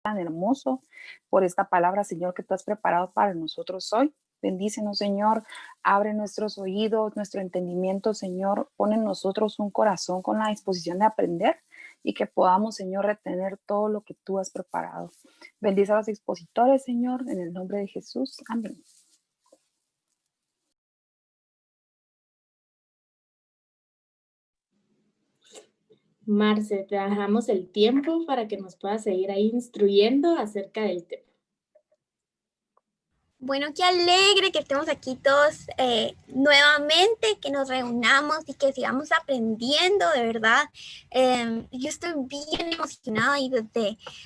tan hermoso, por esta palabra, Señor, que tú has preparado para nosotros hoy. Bendícenos, Señor, abre nuestros oídos, nuestro entendimiento, Señor, pon en nosotros un corazón con la disposición de aprender y que podamos, Señor, retener todo lo que tú has preparado. Bendice a los expositores, Señor, en el nombre de Jesús. Amén. Marce, te dejamos el tiempo para que nos puedas seguir ahí instruyendo acerca del tema. Bueno, qué alegre que estemos aquí todos nuevamente, que nos reunamos y que sigamos aprendiendo, de verdad. Yo estoy bien emocionada y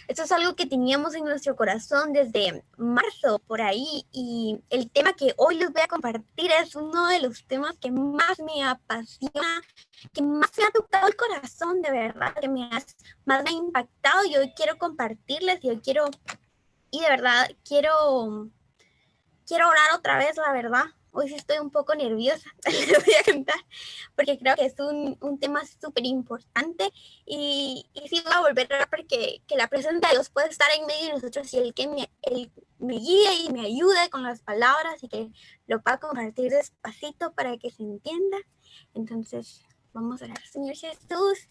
esto es algo que teníamos en nuestro corazón desde marzo por ahí, y el tema que hoy les voy a compartir es uno de los temas que más me apasiona, que más me ha tocado el corazón, de verdad, que más me ha impactado. Y hoy quiero compartirles y de verdad quiero orar otra vez, la verdad. Hoy sí estoy un poco nerviosa, les voy a contar, porque creo que es un tema súper importante y sí voy a volver a orar porque que la presencia de Dios puede estar en medio de nosotros y Él me guíe y me ayude con las palabras y que lo pueda compartir despacito para que se entienda. Entonces, vamos a orar. Señor Jesús,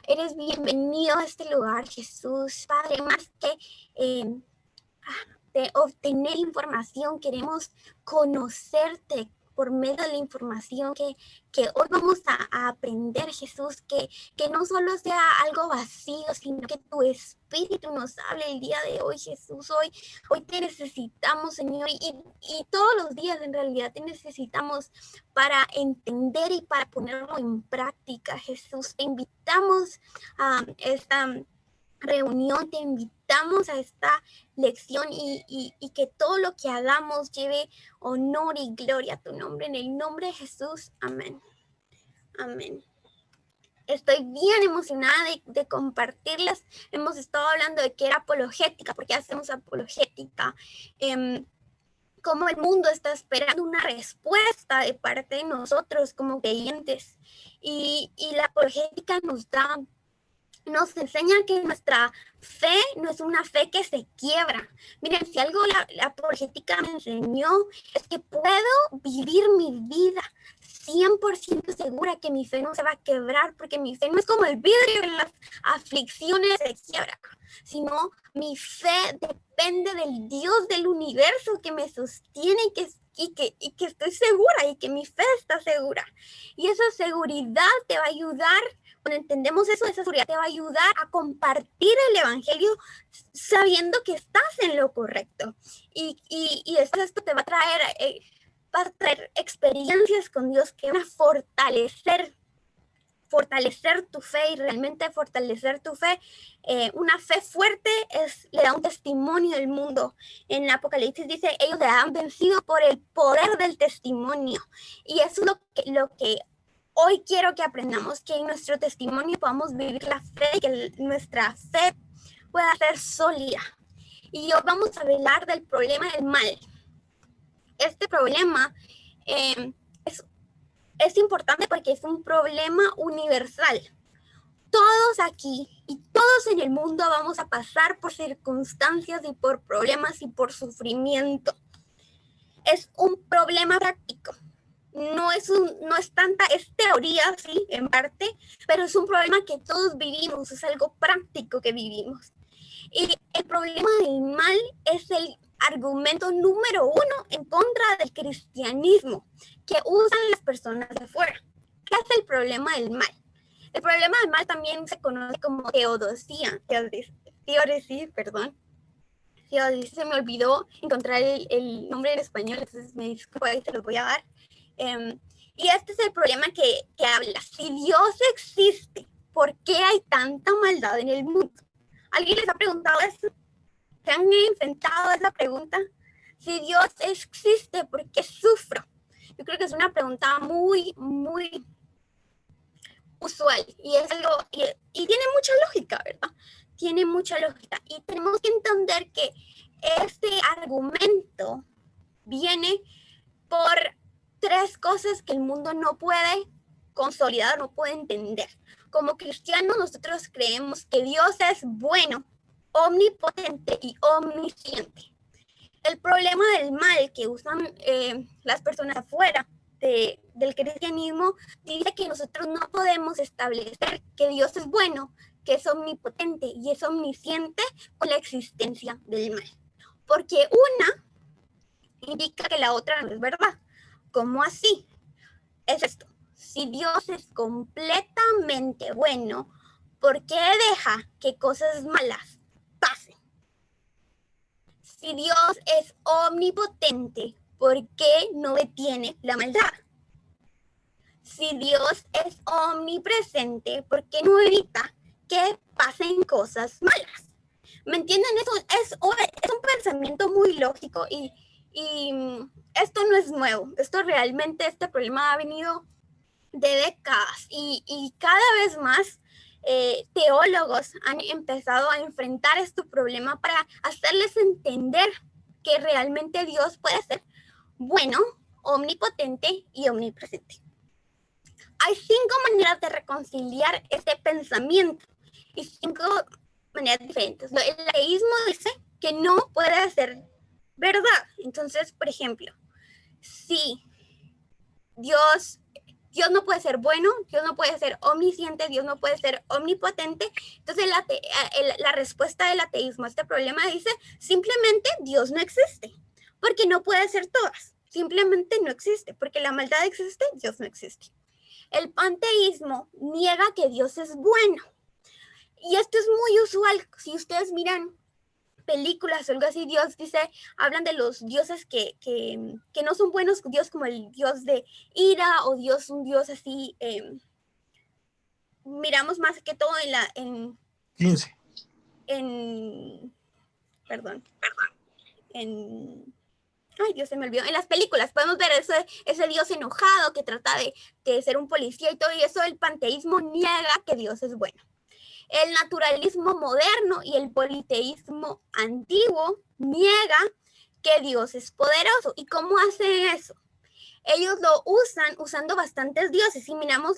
eres bienvenido a este lugar, Jesús. Padre, más que de obtener información, queremos conocerte por medio de la información que hoy vamos a aprender, Jesús, que no solo sea algo vacío, sino que tu Espíritu nos hable el día de hoy, Jesús. Hoy te necesitamos, Señor, y todos los días en realidad te necesitamos para entender y para ponerlo en práctica, Jesús. Te invitamos a esta reunión, te invitamos a esta lección y que todo lo que hagamos lleve honor y gloria a tu nombre, en el nombre de Jesús. Amén. Amén. Estoy bien emocionada de compartirles. Hemos estado hablando de qué era apologética, porque hacemos apologética. Cómo el mundo está esperando una respuesta de parte de nosotros como creyentes. Y la apologética nos enseña que nuestra fe no es una fe que se quiebra. Miren, si algo la apologética me enseñó es que puedo vivir mi vida 100% segura que mi fe no se va a quebrar, porque mi fe no es como el vidrio en las aflicciones se quiebra, sino mi fe depende del Dios del universo que me sostiene y que estoy segura y que mi fe está segura. Y esa seguridad te va a ayudar. Cuando entendemos eso, esa seguridad te va a ayudar a compartir el evangelio sabiendo que estás en lo correcto. Y esto te va a traer experiencias con Dios que van a fortalecer tu fe y realmente fortalecer tu fe. Una fe fuerte le da un testimonio del mundo. En Apocalipsis dice, ellos le han vencido por el poder del testimonio. Y eso es lo que hoy quiero que aprendamos, que en nuestro testimonio podamos vivir la fe y que nuestra fe pueda ser sólida. Y hoy vamos a hablar del problema del mal. Este problema es importante porque es un problema universal. Todos aquí y todos en el mundo vamos a pasar por circunstancias y por problemas y por sufrimiento. Es un problema práctico. No es tanta, es teoría, sí, en parte, pero es un problema que todos vivimos, es algo práctico que vivimos. Y el problema del mal es el argumento número uno en contra del cristianismo que usan las personas de afuera. ¿Qué es el problema del mal? El problema del mal también se conoce como teodicia, se me olvidó encontrar el nombre en español, entonces me disculpo, ahí se los voy a dar. Y este es el problema que habla. Si Dios existe, ¿por qué hay tanta maldad en el mundo? ¿Alguien les ha preguntado eso? ¿Se han inventado esa pregunta? Si Dios existe, ¿por qué sufro? Yo creo que es una pregunta muy, muy usual y es algo, y tiene mucha lógica, ¿verdad? Tiene mucha lógica. Y tenemos que entender que este argumento viene por tres cosas que el mundo no puede consolidar, no puede entender. Como cristianos nosotros creemos que Dios es bueno omnipotente y omnisciente. El problema del mal que usan las personas afuera del cristianismo dice que nosotros no podemos establecer que Dios es bueno, que es omnipotente y es omnisciente con la existencia del mal. Porque una indica que la otra no es verdad. ¿Cómo así? Es esto. Si Dios es completamente bueno, ¿por qué deja que cosas malas pasen? Si Dios es omnipotente, ¿por qué no detiene la maldad? Si Dios es omnipresente, ¿por qué no evita que pasen cosas malas? ¿Me entienden? Eso es un pensamiento muy lógico y esto no es nuevo. Este problema ha venido de décadas y cada vez más teólogos han empezado a enfrentar este problema para hacerles entender que realmente Dios puede ser bueno, omnipotente y omnipresente. Hay 5 maneras de reconciliar este pensamiento y 5 maneras diferentes. El ateísmo dice que no puede ser verdad. Entonces, por ejemplo, si Dios no puede ser bueno, Dios no puede ser omnisciente, Dios no puede ser omnipotente. Entonces la respuesta del ateísmo a este problema dice, simplemente Dios no existe, porque no puede ser todas. Simplemente no existe, porque la maldad existe, Dios no existe. El panteísmo niega que Dios es bueno. Y esto es muy usual. Si ustedes miran películas o algo así, hablan de los dioses que no son buenos, Dios como el dios de ira o un dios así, miramos más que todo en 15. Ay, Dios, se me olvidó. En las películas podemos ver ese Dios enojado que trata de ser un policía y todo, y eso el panteísmo niega que Dios es bueno. El naturalismo moderno y el politeísmo antiguo niega que Dios es poderoso. ¿Y cómo hacen eso? Ellos lo usan usando bastantes dioses. Si miramos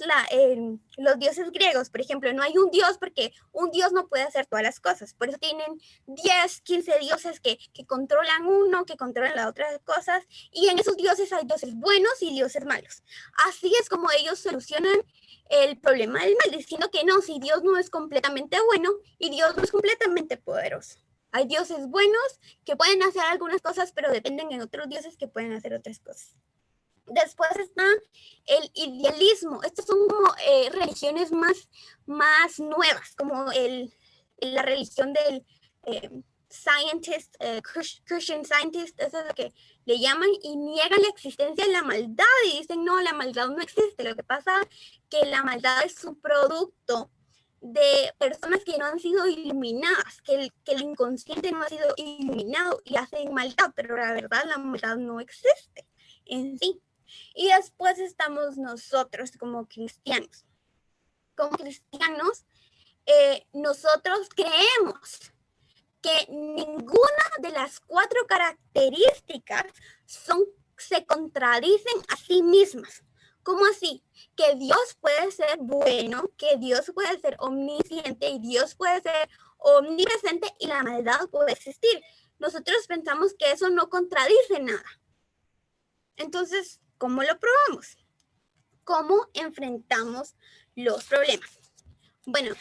los dioses griegos, por ejemplo, no hay un dios porque un dios no puede hacer todas las cosas. Por eso tienen 10, 15 dioses que controlan uno, que controlan las otras cosas. Y en esos dioses hay dioses buenos y dioses malos. Así es como ellos solucionan el problema del mal, diciendo que no, si Dios no es completamente bueno y Dios no es completamente poderoso. Hay dioses buenos que pueden hacer algunas cosas, pero dependen en otros dioses que pueden hacer otras cosas. Después está el idealismo. Estas son como religiones más nuevas, como la religión del scientist, Christian scientist, eso es lo que le llaman, y niegan la existencia de la maldad y dicen, no, la maldad no existe. Lo que pasa es que la maldad es un producto de personas que no han sido iluminadas, que el inconsciente no ha sido iluminado y hacen maldad, pero la verdad la maldad no existe en sí. Y después estamos nosotros como cristianos. Como cristianos, nosotros creemos que ninguna de las 4 características se contradicen a sí mismas. ¿Cómo así? Que Dios puede ser bueno, que Dios puede ser omnisciente y Dios puede ser omnipresente y la maldad puede existir. Nosotros pensamos que eso no contradice nada. Entonces, ¿cómo lo probamos? ¿Cómo enfrentamos los problemas? Bueno,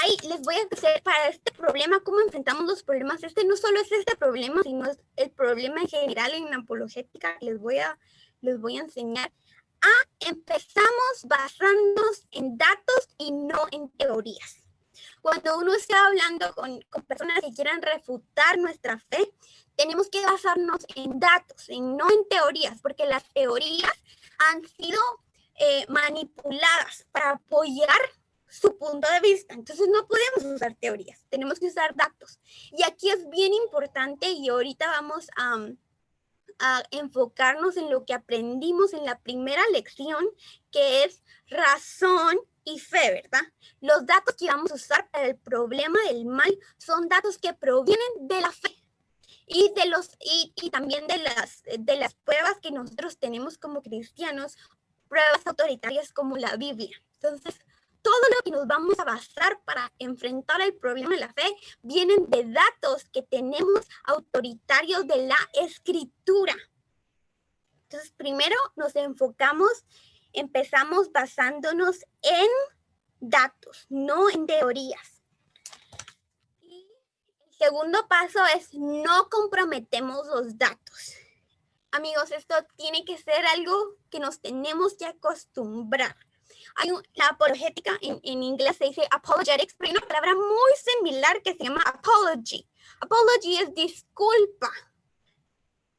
ahí les voy a hacer para este problema, ¿cómo enfrentamos los problemas? No solo es este problema, sino es el problema en general en apologética. Les voy a enseñar. Empezamos basándonos en datos y no en teorías. Cuando uno está hablando con personas que quieran refutar nuestra fe, tenemos que basarnos en datos, no en teorías, porque las teorías han sido manipuladas para apoyar su punto de vista. Entonces no podemos usar teorías, tenemos que usar datos. Y aquí es bien importante, y ahorita vamos a enfocarnos en lo que aprendimos en la primera lección, que es razón y fe, ¿verdad? Los datos que vamos a usar para el problema del mal son datos que provienen de la fe y también de las pruebas que nosotros tenemos como cristianos, pruebas autoritarias como la Biblia. Entonces, todo lo que nos vamos a basar para enfrentar el problema de la fe vienen de datos que tenemos autoritarios de la Escritura. Entonces, primero nos empezamos basándonos en datos, no en teorías. Y el segundo paso es no comprometemos los datos. Amigos, esto tiene que ser algo que nos tenemos que acostumbrar. La apologética en inglés se dice apologetics, pero hay una palabra muy similar que se llama apology. Apology es disculpa.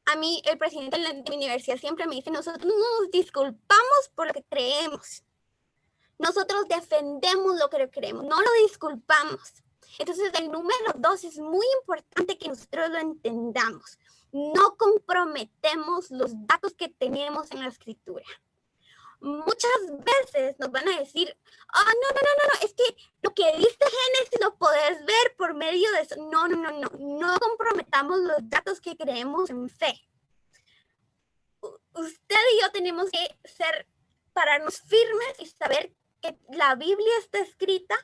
A mí, el presidente de mi universidad siempre me dice, nosotros no nos disculpamos por lo que creemos. Nosotros defendemos lo que creemos, no lo disculpamos. Entonces, el número 2 es muy importante que nosotros lo entendamos. No comprometemos los datos que tenemos en la Escritura. Muchas veces nos van a decir, no, es que lo que dice Génesis lo puedes ver por medio de eso. No comprometamos los datos que creemos en fe. Usted y yo tenemos que pararnos firmes y saber que la Biblia está escrita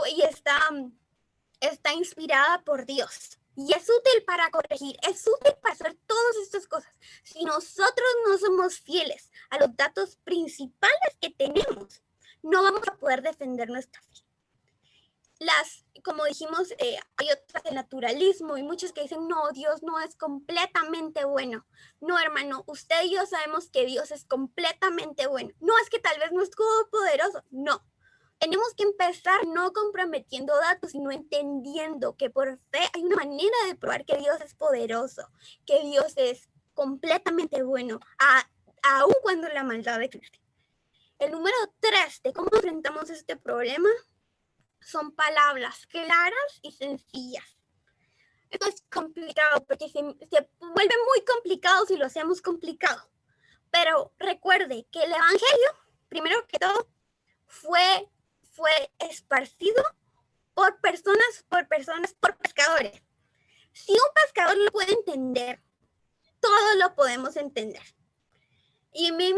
y está inspirada por Dios. Y es útil para corregir, es útil para hacer todas estas cosas. Si nosotros no somos fieles a los datos principales que tenemos, no vamos a poder defender nuestra fe. Como dijimos, hay otras de naturalismo y muchos que dicen, no, Dios no es completamente bueno. No, hermano, usted y yo sabemos que Dios es completamente bueno. No es que tal vez no es todopoderoso, no. Tenemos que empezar no comprometiendo datos, sino entendiendo que por fe hay una manera de probar que Dios es poderoso, que Dios es completamente bueno, aun cuando la maldad existe. El número 3 de cómo enfrentamos este problema son palabras claras y sencillas. Esto es complicado porque se vuelve muy complicado si lo hacemos complicado. Pero recuerde que el evangelio, primero que todo, fue esparcido por pescadores. Si un pescador lo puede entender, todos lo podemos entender. Y me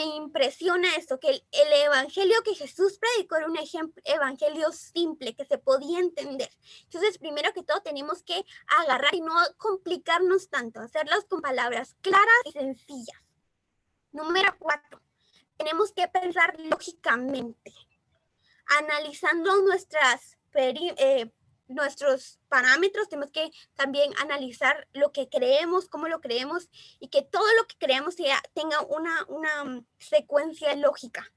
impresiona esto, que el evangelio que Jesús predicó era un evangelio simple, que se podía entender. Entonces, primero que todo, tenemos que agarrar y no complicarnos tanto, hacerlos con palabras claras y sencillas. Número 4, tenemos que pensar lógicamente, analizando nuestros parámetros. Tenemos que también analizar lo que creemos, cómo lo creemos, y que todo lo que creemos tenga una secuencia lógica.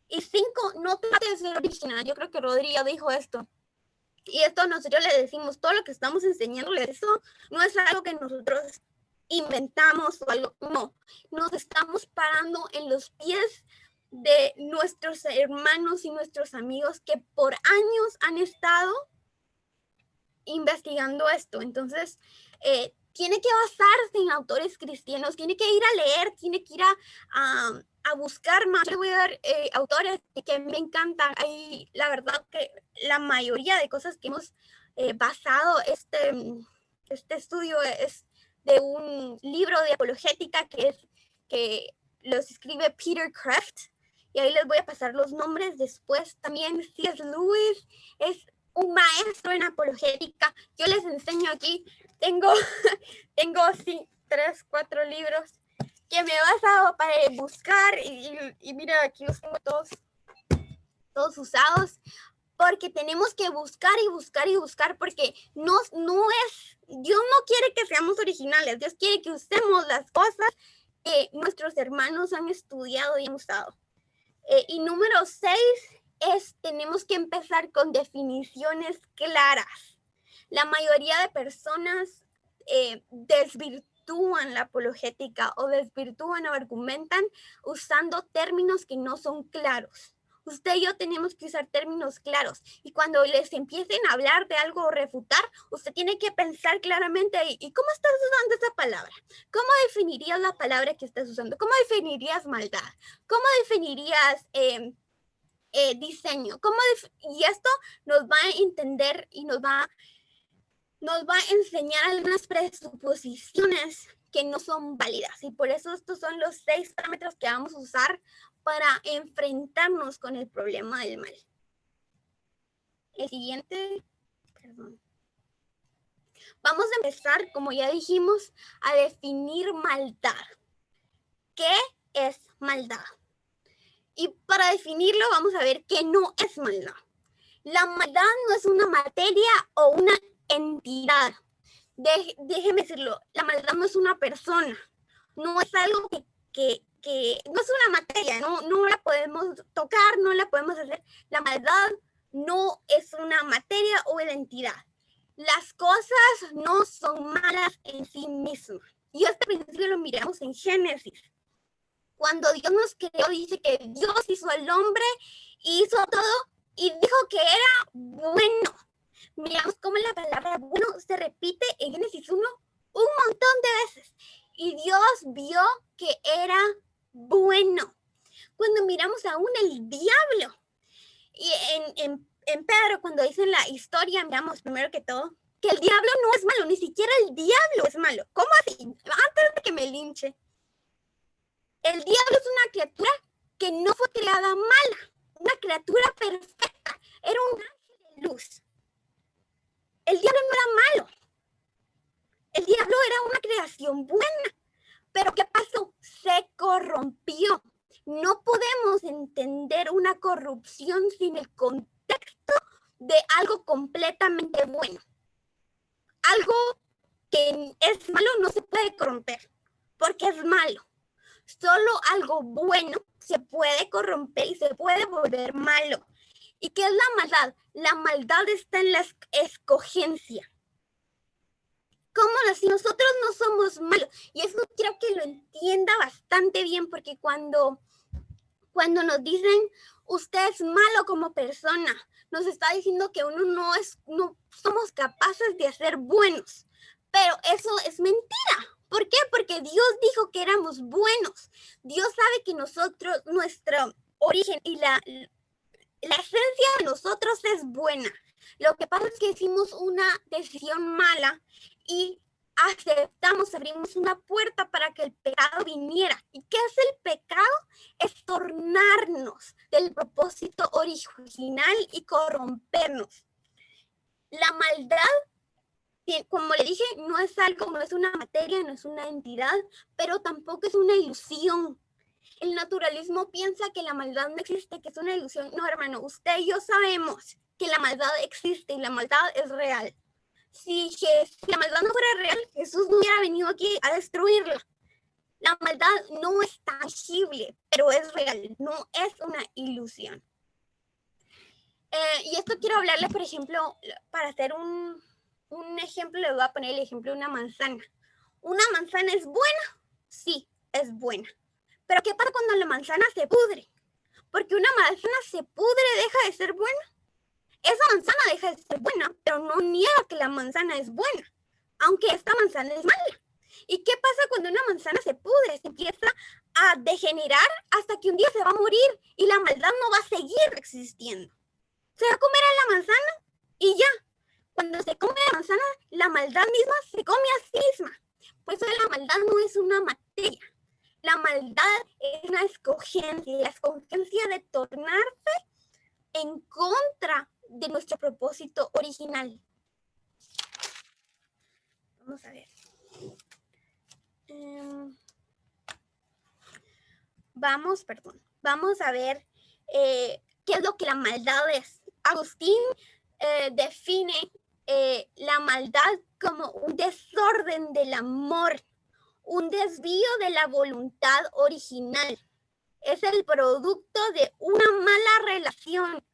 Y 5, no trate de ser original. Yo creo que Rodrigo dijo esto. Y esto nosotros le decimos, todo lo que estamos enseñándoles, eso no es algo que nosotros inventamos o algo, no. Nos estamos parando en los pies de nuestros hermanos y nuestros amigos que por años han estado investigando esto. Entonces, tiene que basarse en autores cristianos, tiene que ir a leer, tiene que ir a buscar más. Yo le voy a dar autores que me encantan. La verdad que la mayoría de cosas que hemos basado este estudio es de un libro de apologética que los escribe Peter Kreeft. Y ahí les voy a pasar los nombres después. También C.S. Lewis es un maestro en apologética. Yo les enseño aquí. Tengo sí, 3, 4 libros que me he basado para buscar. Y mira, aquí los tengo todos usados. Porque tenemos que buscar y buscar y buscar. Porque Dios no quiere que seamos originales. Dios quiere que usemos las cosas que nuestros hermanos han estudiado y han usado. Y número 6 tenemos que empezar con definiciones claras. La mayoría de personas desvirtúan la apologética o desvirtúan o argumentan usando términos que no son claros. Usted y yo tenemos que usar términos claros. Y cuando les empiecen a hablar de algo o refutar, usted tiene que pensar claramente, ¿y cómo estás usando esa palabra? ¿Cómo definirías la palabra que estás usando? ¿Cómo definirías maldad? ¿Cómo definirías diseño? Y esto nos va a entender y nos va a enseñar algunas presuposiciones que no son válidas. Y por eso estos son los 6 parámetros que vamos a usar para enfrentarnos con el problema del mal. El siguiente, perdón. Vamos a empezar, como ya dijimos, a definir maldad. ¿Qué es maldad? Y para definirlo vamos a ver qué no es maldad. La maldad no es una materia o una entidad. Déjeme decirlo, la maldad no es una persona, no es algo que no es una materia, no la podemos tocar, no la podemos hacer. La maldad no es una materia o una entidad. Las cosas no son malas en sí mismas. Y este principio lo miramos en Génesis. Cuando Dios nos creó, dice que Dios hizo al hombre, hizo todo y dijo que era bueno. Miramos cómo la palabra bueno se repite en Génesis 1 un montón de veces. Y Dios vio que era bueno. Cuando miramos aún el diablo, y en Pedro, cuando dicen la historia, miramos primero que todo que el diablo no es malo, ni siquiera el diablo es malo. ¿Cómo así? Antes de que me linche. El diablo es una criatura que no fue creada mala, una criatura perfecta, era un ángel de luz. El diablo no era malo, el diablo era una creación buena, pero ¿qué pasó? Se corrompió. No podemos entender una corrupción sin el contexto de algo completamente bueno. Algo que es malo no se puede corromper, porque es malo. Solo algo bueno se puede corromper y se puede volver malo. ¿Y qué es la maldad? La maldad está en la escogencia. ¿Cómo si nosotros no somos malos? Y eso quiero que lo entienda bastante bien, porque cuando nos dicen usted es malo como persona, nos está diciendo que uno no somos capaces de ser buenos. Pero eso es mentira. ¿Por qué? Porque Dios dijo que éramos buenos. Dios sabe que nosotros, nuestro origen y la esencia de nosotros es buena. Lo que pasa es que hicimos una decisión mala y abrimos una puerta para que el pecado viniera. ¿Y qué es el pecado? Es tornarnos del propósito original y corrompernos. La maldad, como le dije, no es algo, no es una materia, no es una entidad, pero tampoco es una ilusión. El naturalismo piensa que la maldad no existe, que es una ilusión. No, hermano, usted y yo sabemos que la maldad existe y la maldad es real. Si la maldad no fuera real, Jesús no hubiera venido aquí a destruirla. La maldad no es tangible, pero es real, no es una ilusión. Y esto quiero hablarles, por ejemplo, para hacer un ejemplo, le voy a poner el ejemplo de una manzana. ¿Una manzana es buena? Sí, es buena. Pero ¿qué pasa cuando la manzana se pudre? Porque una manzana se pudre, deja de ser buena. Esa manzana deja de ser buena, pero no niega que la manzana es buena, aunque esta manzana es mala. ¿Y qué pasa cuando una manzana se pudre? Se empieza a degenerar hasta que un día se va a morir y la maldad no va a seguir existiendo. Se va a comer a la manzana y ya. Cuando se come la manzana, la maldad misma se come a sí misma. Por eso la maldad no es una materia. La maldad es una escogencia, la escogencia de tornarse en contra de nuestro propósito original. Vamos a ver. Vamos a ver qué es lo que la maldad es. Agustín define la maldad como un desorden del amor, un desvío de la voluntad original. Es el producto de una mala relación,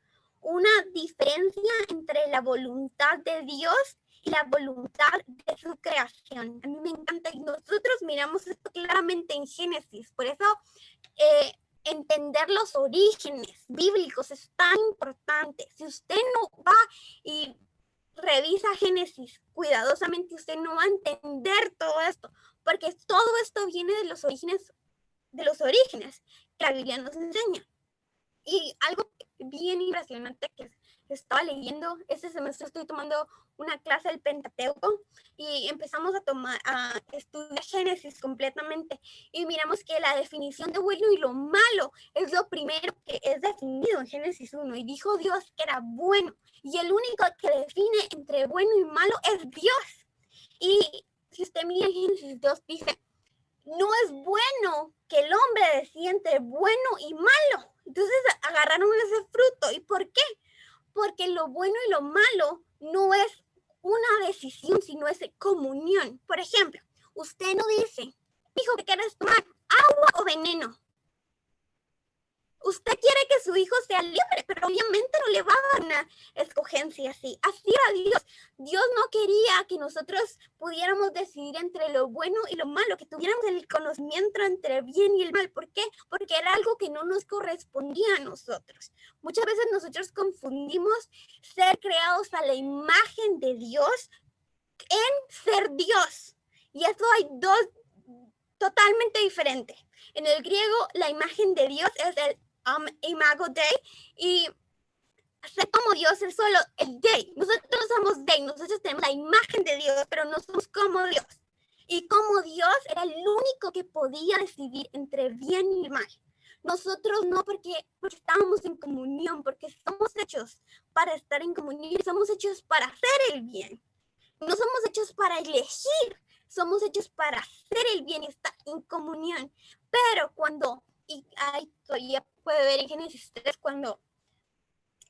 una diferencia entre la voluntad de Dios y la voluntad de su creación. A mí me encanta y nosotros miramos esto claramente en Génesis. Por eso entender los orígenes bíblicos es tan importante. Si usted no va y revisa Génesis cuidadosamente, usted no va a entender todo esto, porque todo esto viene de los orígenes que la Biblia nos enseña. Y algo bien impresionante que estaba leyendo, este semestre estoy tomando una clase del Pentateuco y empezamos a estudiar Génesis completamente y miramos que la definición de bueno y lo malo es lo primero que es definido en Génesis 1 y dijo Dios que era bueno y el único que define entre bueno y malo es Dios. Y si usted mira en Génesis 2 dice, no es bueno que el hombre decida entre bueno y malo. Entonces agarraron ese fruto. ¿Y por qué? Porque lo bueno y lo malo no es una decisión, sino es comunión. Por ejemplo, usted no dice, hijo, ¿qué quieres tomar? ¿Agua o veneno? Usted quiere que su hijo sea libre, pero obviamente no le va a dar una escogencia así. Así era Dios. Dios no quería que nosotros pudiéramos decidir entre lo bueno y lo malo, que tuviéramos el conocimiento entre el bien y el mal. ¿Por qué? Porque era algo que no nos correspondía a nosotros. Muchas veces nosotros confundimos ser creados a la imagen de Dios en ser Dios. Y eso hay dos totalmente diferentes. En el griego, la imagen de Dios es el imago Dei y ser como Dios es solo el Dei. Nosotros no somos Dei, nosotros tenemos la imagen de Dios, pero no somos como Dios. Y como Dios era el único que podía decidir entre bien y mal. Nosotros no, porque estamos en comunión, porque somos hechos para estar en comunión, somos hechos para hacer el bien. No somos hechos para elegir, somos hechos para hacer el bien y estar en comunión. Pero cuando, y ahí todavía puede ver en Génesis 3, cuando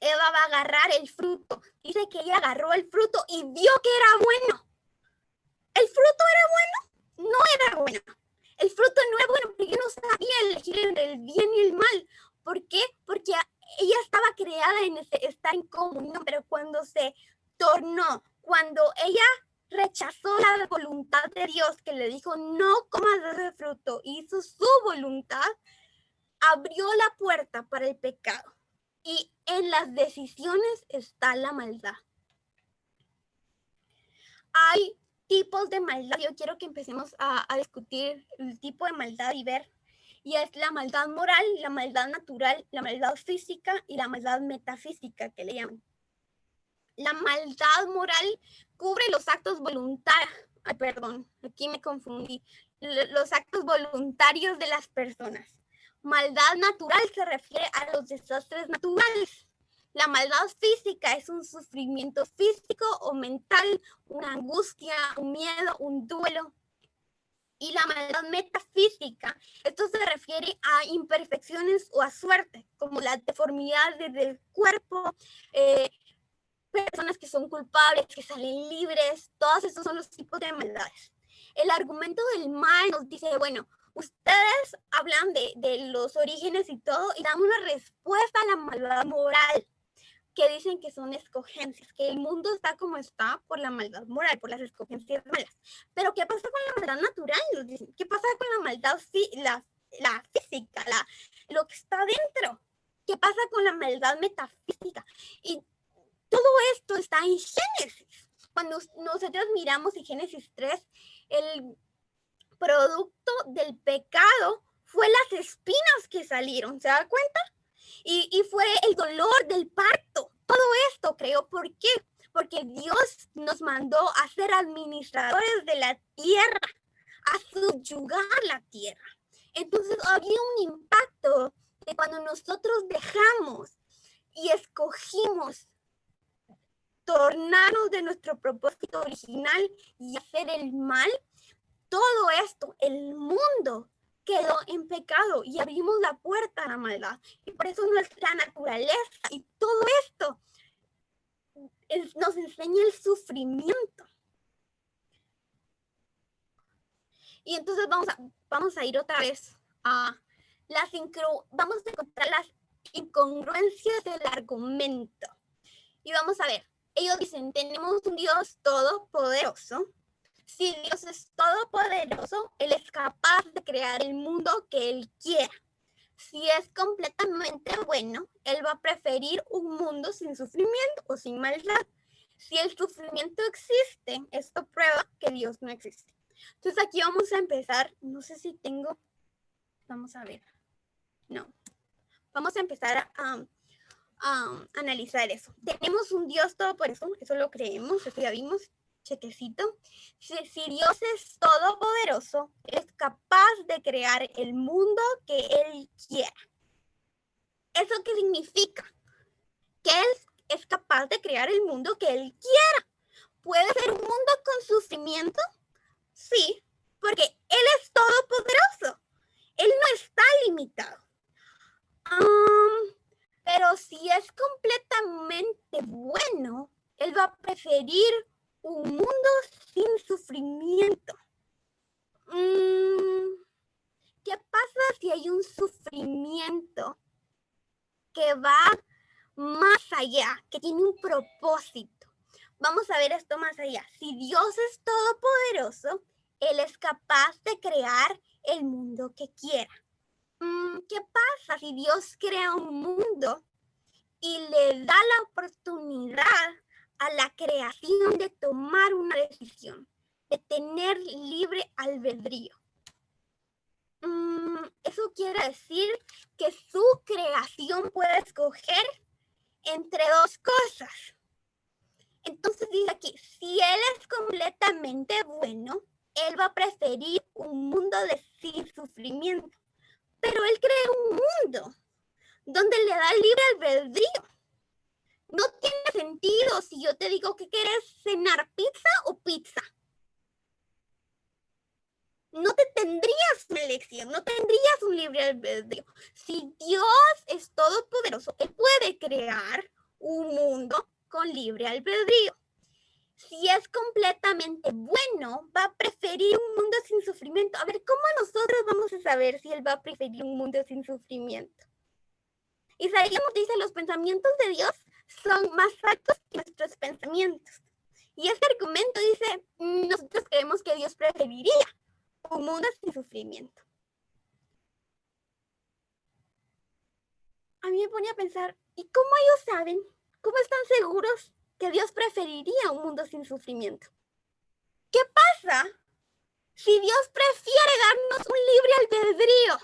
Eva va a agarrar el fruto, dice que ella agarró el fruto y vio que era bueno. ¿El fruto era bueno? No era bueno. El fruto no era bueno porque yo no sabía elegir entre el bien y el mal. ¿Por qué? Porque ella estaba creada en estar en comunión, pero cuando se tornó, cuando ella rechazó la voluntad de Dios que le dijo no comas de ese fruto, hizo su voluntad, abrió la puerta para el pecado. Y en las decisiones está la maldad. Hay tipos de maldad. Yo quiero que empecemos a discutir el tipo de maldad y ver. Y es la maldad moral, la maldad natural, la maldad física y la maldad metafísica, que le llaman. La maldad moral cubre los actos voluntarios. Ay, perdón, aquí me confundí. Los actos voluntarios de las personas. Maldad natural se refiere a los desastres naturales. La maldad física es un sufrimiento físico o mental, una angustia, un miedo, un duelo. Y la maldad metafísica, esto se refiere a imperfecciones o a suerte, como la deformidad del cuerpo, personas que son culpables, que salen libres, todos estos son los tipos de maldades. El argumento del mal nos dice, bueno, ustedes hablan de los orígenes y todo y dan una respuesta a la maldad moral, que dicen que son escogencias, que el mundo está como está por la maldad moral, por las escogencias malas. Pero ¿qué pasa con la maldad natural? Nos dicen, ¿qué pasa con la maldad la física, lo que está dentro? ¿Qué pasa con la maldad metafísica? Y todo esto está en Génesis. Cuando nosotros miramos en Génesis 3, el producto del pecado fue las espinas que salieron, ¿se da cuenta? Y fue el dolor del parto. Todo esto creó. ¿Por qué? Porque Dios nos mandó a ser administradores de la tierra, a subyugar la tierra. Entonces había un impacto de cuando nosotros dejamos y escogimos tornarnos de nuestro propósito original y hacer el mal. Todo esto, el mundo quedó en pecado y abrimos la puerta a la maldad. Y por eso nuestra naturaleza y todo esto nos enseña el sufrimiento. Y entonces vamos a ir otra vez a vamos a encontrar las incongruencias del argumento. Y vamos a ver, ellos dicen, tenemos un Dios todopoderoso. Si Dios es todopoderoso, Él es capaz de crear el mundo que Él quiera. Si es completamente bueno, Él va a preferir un mundo sin sufrimiento o sin maldad. Si el sufrimiento existe, esto prueba que Dios no existe. Entonces aquí vamos a empezar, no sé si tengo, vamos a ver, no. Vamos a empezar analizar eso. Tenemos un Dios todopoderoso, eso lo creemos, eso ya vimos, chequecito. Si Dios es todopoderoso, es capaz de crear el mundo que Él quiera. ¿Eso qué significa? Que Él es capaz de crear el mundo que Él quiera. ¿Puede ser un mundo con sufrimiento? Sí, porque Él es todopoderoso. Él no está limitado. Pero si es completamente bueno, Él va a preferir un mundo sin sufrimiento. ¿Qué pasa si hay un sufrimiento que va más allá, que tiene un propósito? Vamos a ver esto más allá. Si Dios es todopoderoso, Él es capaz de crear el mundo que quiera. ¿Qué pasa si Dios crea un mundo y le da la oportunidad a la creación de tomar una decisión, de tener libre albedrío? Eso quiere decir que su creación puede escoger entre dos cosas. Entonces dice aquí, si Él es completamente bueno, Él va a preferir un mundo sin sufrimiento. Pero Él crea un mundo donde le da libre albedrío. No tiene sentido si yo te digo que quieres cenar pizza o pizza. No te tendrías una elección, no tendrías un libre albedrío. Si Dios es todopoderoso, Él puede crear un mundo con libre albedrío. Si es completamente bueno, va a preferir un mundo sin sufrimiento. A ver, ¿cómo nosotros vamos a saber si Él va a preferir un mundo sin sufrimiento? Isaías nos dice, los pensamientos de Dios son más altos que nuestros pensamientos. Y este argumento dice, nosotros creemos que Dios preferiría un mundo sin sufrimiento. A mí me pone a pensar, ¿y cómo ellos saben? ¿Cómo están seguros que Dios preferiría un mundo sin sufrimiento? ¿Qué pasa si Dios prefiere darnos un libre albedrío?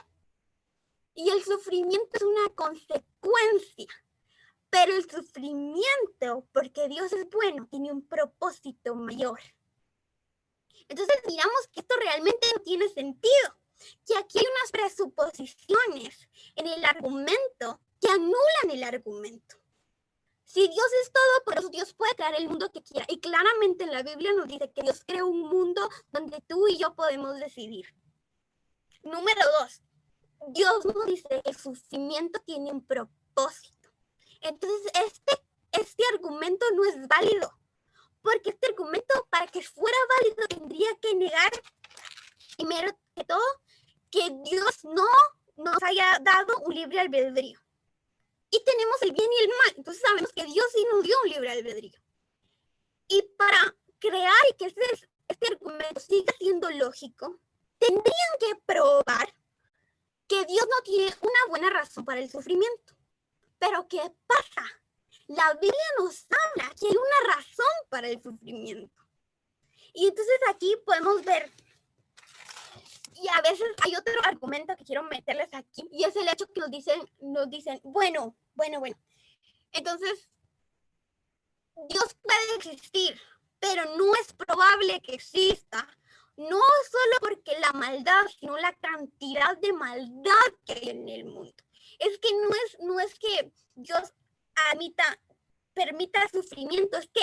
Y el sufrimiento es una consecuencia. Pero el sufrimiento, porque Dios es bueno, tiene un propósito mayor. Entonces miramos que esto realmente no tiene sentido. Que aquí hay unas presuposiciones en el argumento que anulan el argumento. Si Dios es todopoderoso, Dios puede crear el mundo que quiera. Y claramente en la Biblia nos dice que Dios creó un mundo donde tú y yo podemos decidir. Número 2. Dios nos dice que el sufrimiento tiene un propósito. Entonces este argumento no es válido. Porque este argumento, para que fuera válido, tendría que negar, primero que todo, que Dios no nos haya dado un libre albedrío. Y tenemos el bien y el mal. Entonces sabemos que Dios sí nos dio un libre albedrío. Y para crear y que este argumento siga siendo lógico, tendrían que probar que Dios no tiene una buena razón para el sufrimiento. Pero ¿qué pasa? La Biblia nos habla que hay una razón para el sufrimiento. Y entonces aquí podemos ver, y a veces hay otro argumento que quiero meterles aquí, y es el hecho que nos dicen, bueno. Entonces, Dios puede existir, pero no es probable que exista. No solo porque la maldad, sino la cantidad de maldad que hay en el mundo. Es que no es que Dios permita sufrimiento, es que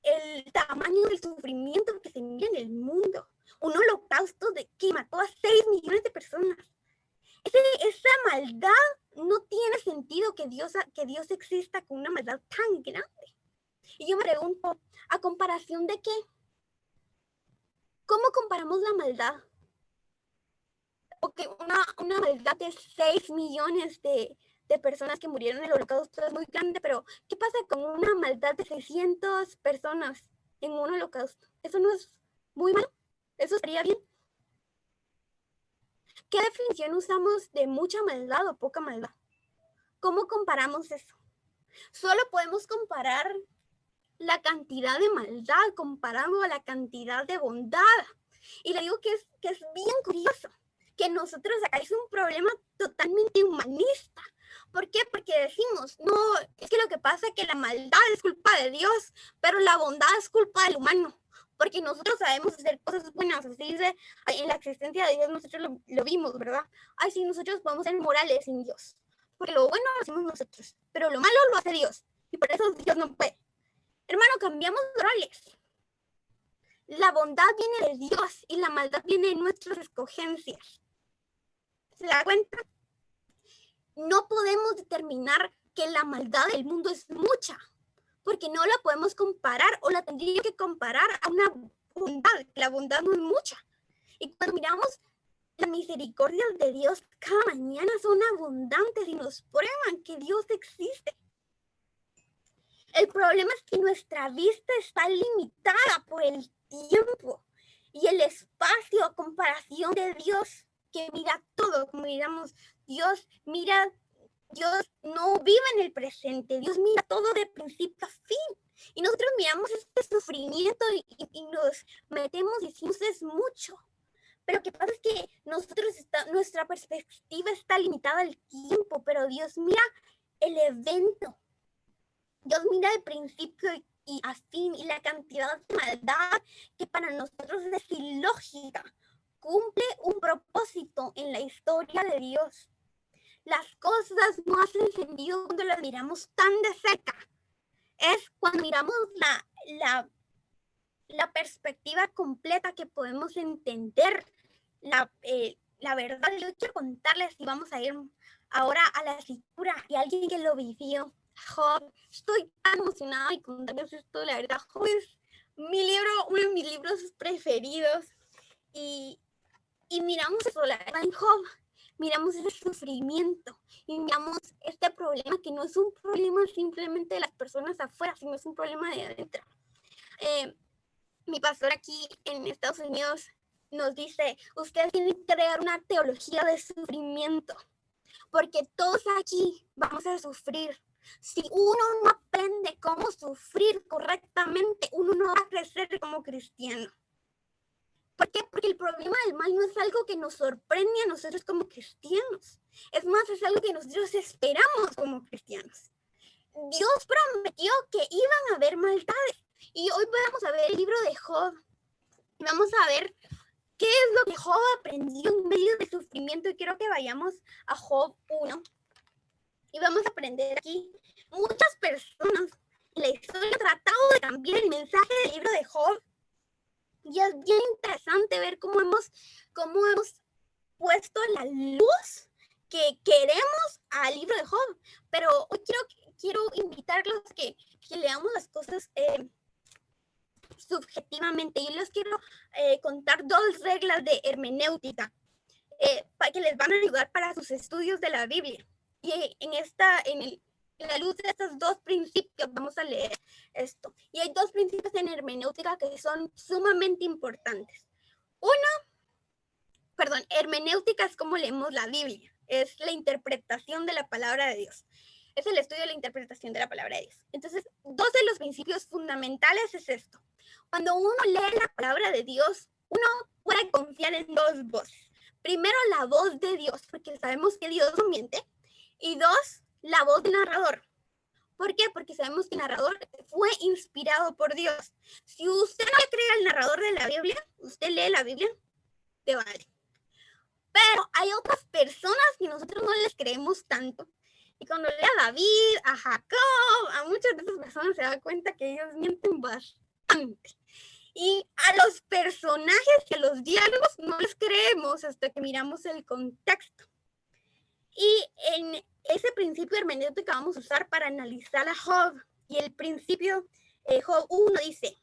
el tamaño del sufrimiento que se mira en el mundo. Un holocausto que mató a 6 millones de personas. Esa maldad no tiene sentido que Dios exista con una maldad tan grande. Y yo me pregunto, ¿a comparación de qué? ¿Cómo comparamos la maldad? Porque una maldad de 6 millones de personas que murieron en el holocausto es muy grande, pero ¿qué pasa con una maldad de 600 personas en un holocausto? ¿Eso no es muy malo? ¿Eso estaría bien? ¿Qué definición usamos de mucha maldad o poca maldad? ¿Cómo comparamos eso? Solo podemos comparar la cantidad de maldad comparando a la cantidad de bondad. Y le digo que es bien curioso que nosotros acá es un problema totalmente humanista, ¿Por qué? Porque decimos, no, es que lo que pasa es que la maldad es culpa de Dios, pero la bondad es culpa del humano. Porque nosotros sabemos hacer cosas buenas, así dice, en la existencia de Dios nosotros lo vimos, ¿verdad? Ay, sí, nosotros podemos ser morales sin Dios, porque lo bueno lo hacemos nosotros, pero lo malo lo hace Dios, y por eso Dios no puede. Hermano, cambiamos roles. La bondad viene de Dios y la maldad viene de nuestras escogencias. ¿Se da cuenta? No podemos determinar que la maldad del mundo es mucha, porque no la podemos comparar o la tendría que comparar a una bondad. La bondad no es mucha. Y cuando miramos las misericordias de Dios, cada mañana son abundantes y nos prueban que Dios existe. El problema es que nuestra vista está limitada por el tiempo y el espacio a comparación de Dios, que mira todo. Como miramos, Dios no vive en el presente, Dios mira todo de principio a fin. Y nosotros miramos este sufrimiento y nos metemos y decimos es mucho. Pero lo que pasa es que nuestra perspectiva está limitada al tiempo, pero Dios mira el evento. Dios mira de principio y a fin, y la cantidad de maldad que para nosotros es ilógica cumple un propósito en la historia de Dios. Las cosas no hacen sentido cuando las miramos tan de cerca. Es cuando miramos la perspectiva completa que podemos entender la verdad. Yo quiero contarles, y vamos a ir ahora a la escritura, y alguien que lo vivió, Job. Estoy tan emocionada y contarles esto. La verdad, Job es uno de mis libros preferidos. Y miramos eso, la verdad, en Job. Miramos ese sufrimiento y miramos este problema que no es un problema simplemente de las personas afuera, sino es un problema de adentro. Mi pastor aquí en Estados Unidos nos dice, ustedes tienen que crear una teología de sufrimiento, porque todos aquí vamos a sufrir. Si uno no aprende cómo sufrir correctamente, uno no va a crecer como cristiano. ¿Por qué? Porque el problema del mal no es algo que nos sorprende a nosotros como cristianos. Es más, es algo que nosotros esperamos como cristianos. Dios prometió que iban a haber maldades. Y hoy vamos a ver el libro de Job. Vamos a ver qué es lo que Job aprendió en medio del sufrimiento. Y quiero que vayamos a Job 1. Y vamos a aprender aquí. Muchas personas en la historia han tratado de cambiar el mensaje del libro de Job. Y es bien interesante ver cómo hemos puesto la luz que queremos al libro de Job. Pero hoy quiero invitarlos a que leamos las cosas subjetivamente. Yo les quiero contar 2 reglas de hermenéutica para que les van a ayudar para sus estudios de la Biblia. Y en la luz de estos 2 principios vamos a leer esto. Y hay 2 principios en hermenéutica que son sumamente importantes. Hermenéutica es como leemos la Biblia. Es la interpretación de la palabra de Dios. Es el estudio de la interpretación de la palabra de Dios. Entonces, 2 de los principios fundamentales es esto. Cuando uno lee la palabra de Dios, uno puede confiar en 2 voces. Primero, la voz de Dios, porque sabemos que Dios no miente. Y 2, la voz del narrador. ¿Por qué? Porque sabemos que el narrador fue inspirado por Dios. Si usted no le cree al narrador de la Biblia, usted lee la Biblia, te vale. Pero hay otras personas que nosotros no les creemos tanto. Y cuando lee a David, a Jacob, a muchas de esas personas se da cuenta que ellos mienten bastante. Y a los personajes y a los diálogos no les creemos hasta que miramos el contexto. Y en ese principio hermenéutico vamos a usar para analizar a Job. Y el principio, Job 1 dice,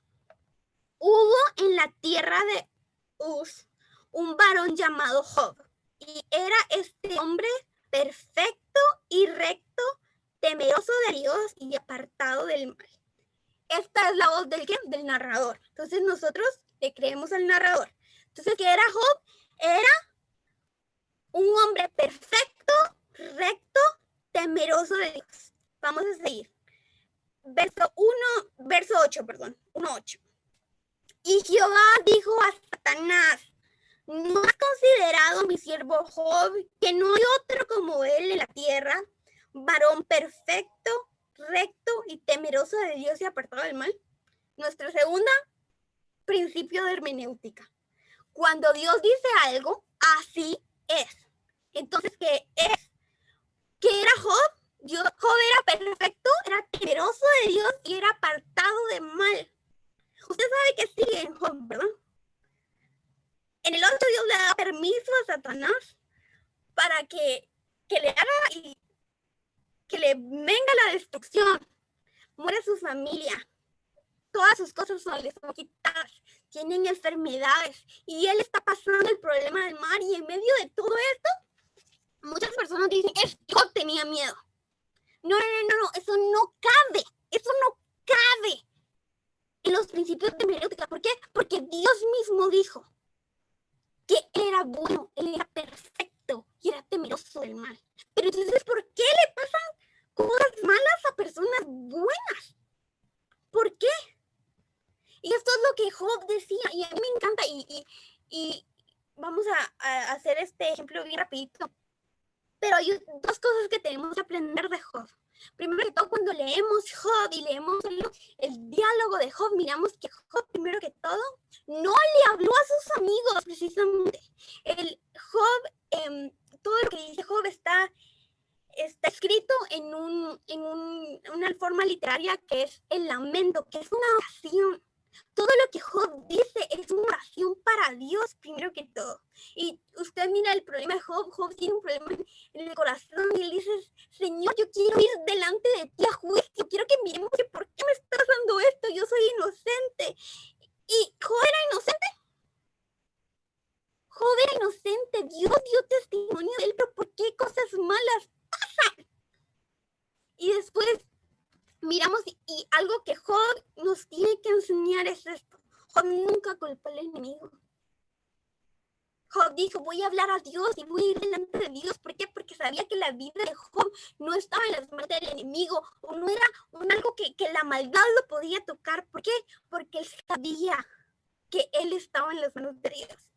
hubo en la tierra de Uz un varón llamado Job. Y era este hombre perfecto y recto, temeroso de Dios y apartado del mal. Esta es la voz del narrador. Entonces nosotros le creemos al narrador. Entonces, ¿qué era Job? Era un hombre perfecto, recto, temeroso de Dios. Vamos a seguir. Verso 8. Y Jehová dijo a Satanás, ¿no has considerado mi siervo Job, que no hay otro como él en la tierra, varón perfecto, recto y temeroso de Dios y apartado del mal. Nuestra segunda, principio de hermenéutica. Cuando Dios dice algo, así es. Entonces, ¿qué es? ¿Qué era Job? Job era perfecto, era temeroso de Dios y era apartado de mal. Usted sabe que sigue en Job, ¿verdad? En el 8 Dios le da permiso a Satanás para que le haga y que le venga la destrucción. Muere su familia. Todas sus cosas son quitadas. Tienen enfermedades. Y él está pasando el problema del mar. Y en medio de todo esto, muchas personas dicen, es que Job tenía miedo. No, eso no cabe. Eso no cabe en los principios de hermenéutica. ¿Por qué? Porque Dios mismo dijo que él era bueno, él era perfecto y era temeroso del mal. Pero entonces, ¿por qué le pasan cosas malas a personas buenas? ¿Por qué? Y esto es lo que Job decía, y a mí me encanta, y vamos a hacer este ejemplo bien rapidito. Pero hay dos cosas que tenemos que aprender de Job. Primero que todo, cuando leemos Job y leemos el diálogo de Job, miramos que Job, primero que todo, no le habló a sus amigos precisamente. El Job, todo lo que dice Job está escrito en una forma literaria que es el lamento, que es una oración. Todo lo que Job dice es una oración para Dios, primero que todo. Y usted mira el problema de Job. Job tiene un problema en el corazón y él dice, Señor, yo quiero ir delante de ti a juicio. Quiero que miremos que por qué me está pasando esto. Yo soy inocente. ¿Y Job era inocente? Job era inocente. Dios dio testimonio de él, pero ¿por qué cosas malas pasan? Y después miramos y algo que Job nos tiene que enseñar es esto. Job nunca culpó al enemigo. Job dijo, voy a hablar a Dios y voy a ir delante de Dios. ¿Por qué? Porque sabía que la vida de Job no estaba en las manos del enemigo o no era algo que la maldad lo podía tocar. ¿Por qué? Porque él sabía que él estaba en las manos de Dios.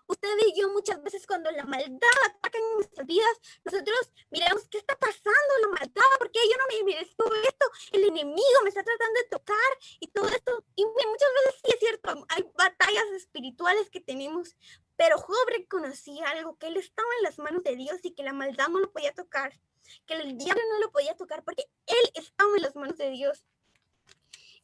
Usted y yo muchas veces cuando la maldad ataca en nuestras vidas, nosotros miramos, ¿qué está pasando? La maldad, ¿por qué yo no me merezco esto? El enemigo me está tratando de tocar y todo esto. Y muchas veces sí es cierto, hay batallas espirituales que tenemos, pero Job reconocía algo, que él estaba en las manos de Dios y que la maldad no lo podía tocar, que el diablo no lo podía tocar porque él estaba en las manos de Dios.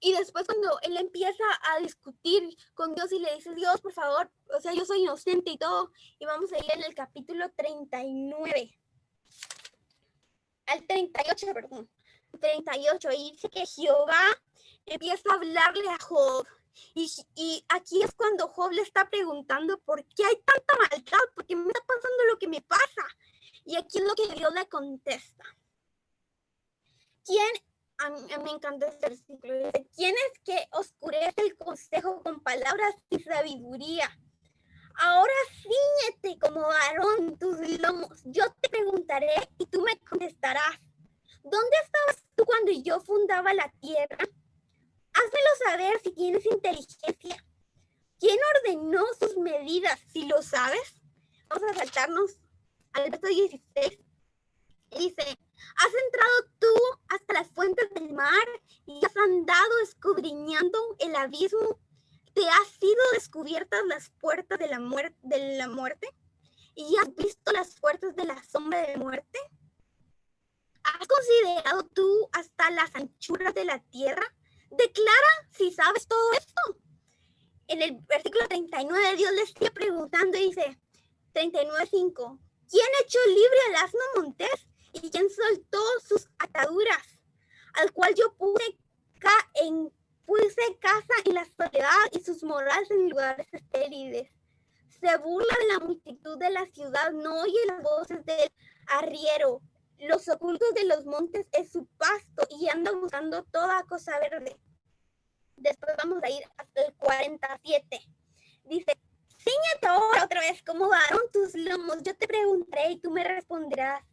Y después cuando él empieza a discutir con Dios y le dice, Dios, por favor, o sea, yo soy inocente y todo. Y vamos a ir en el capítulo 39. Al 38, perdón. 38. Y dice que Jehová empieza a hablarle a Job. Y aquí es cuando Job le está preguntando, ¿por qué hay tanta maldad? ¿Por qué me está pasando lo que me pasa? Y aquí es lo que Dios le contesta. A mí me encanta este versículo. Dice, ¿quién es que oscurece el consejo con palabras y sabiduría? Ahora ciñete como varón tus lomos. Yo te preguntaré y tú me contestarás. ¿Dónde estabas tú cuando yo fundaba la tierra? Házmelo saber si tienes inteligencia. ¿Quién ordenó sus medidas? Si lo sabes. Vamos a saltarnos al verso 16. Dice, has entrado tú hasta las fuentes del mar y has andado escudriñando el abismo. ¿Te has sido descubiertas las puertas de la muerte? ¿Y has visto las puertas de la sombra de muerte? ¿Has considerado tú hasta las anchuras de la tierra? Declara si sabes todo esto. En el versículo 39 Dios le sigue preguntando y dice, 39:5, ¿quién echó libre al asno montés? ¿Y quién soltó sus ataduras? Al cual yo puse casa en la soledad y sus moradas en lugares estériles. Se burla de la multitud de la ciudad, no oye las voces del arriero. Los ocultos de los montes es su pasto y anda buscando toda cosa verde. Después vamos a ir hasta el 47. Dice, ciñete ahora otra vez como varón tus lomos. Yo te preguntaré y tú me responderás.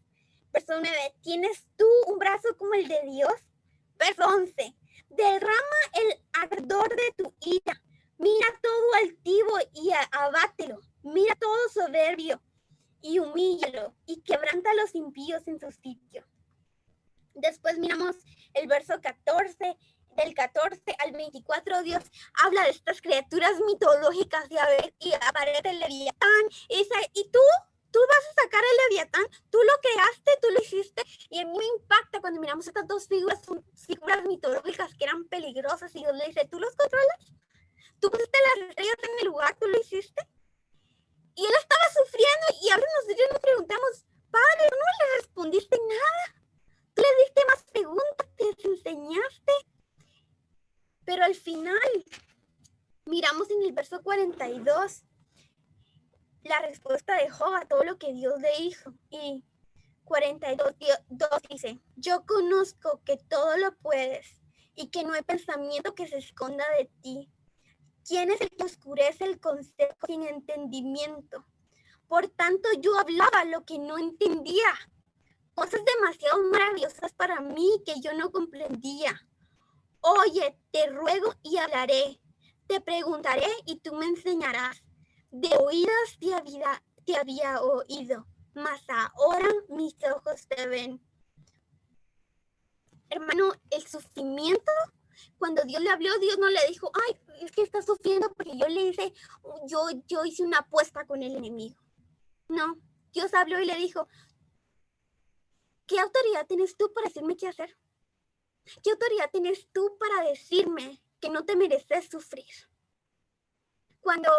Verso 9, ¿tienes tú un brazo como el de Dios? Verso 11, derrama el ardor de tu ira. Mira todo altivo y abátelo. Mira todo soberbio y humíllalo y quebranta a los impíos en su sitio. Después miramos el verso 14, del 14 al 24, Dios habla de estas criaturas mitológicas y aparece el Leviatán y dice, ¿y tú vas a sacar el Leviatán? Tú lo creaste, tú lo hiciste. Y a mí me impacta cuando miramos estas dos figuras, son figuras mitológicas que eran peligrosas y Dios le dice, ¿tú los controlas? ¿Tú pusiste las estrellas en el lugar? ¿Tú lo hiciste? Y él estaba sufriendo y ahora nosotros nos preguntamos, Padre, no le respondiste nada. Tú le diste más preguntas, te enseñaste. Pero al final, miramos en el verso 42 la respuesta de Job a todo lo que Dios le dijo. Y 42 dice, yo conozco que todo lo puedes y que no hay pensamiento que se esconda de ti. ¿Quién es el que oscurece el consejo sin entendimiento? Por tanto, yo hablaba lo que no entendía, cosas demasiado maravillosas para mí que yo no comprendía. Oye, te ruego y hablaré, te preguntaré y tú me enseñarás. De oídas te había oído, mas ahora mis ojos te ven. Hermano, el sufrimiento, cuando Dios le habló, Dios no le dijo, ay, es que está sufriendo porque yo hice una apuesta con el enemigo. No, Dios habló y le dijo, ¿qué autoridad tienes tú para decirme qué hacer? ¿Qué autoridad tienes tú para decirme que no te mereces sufrir? Cuando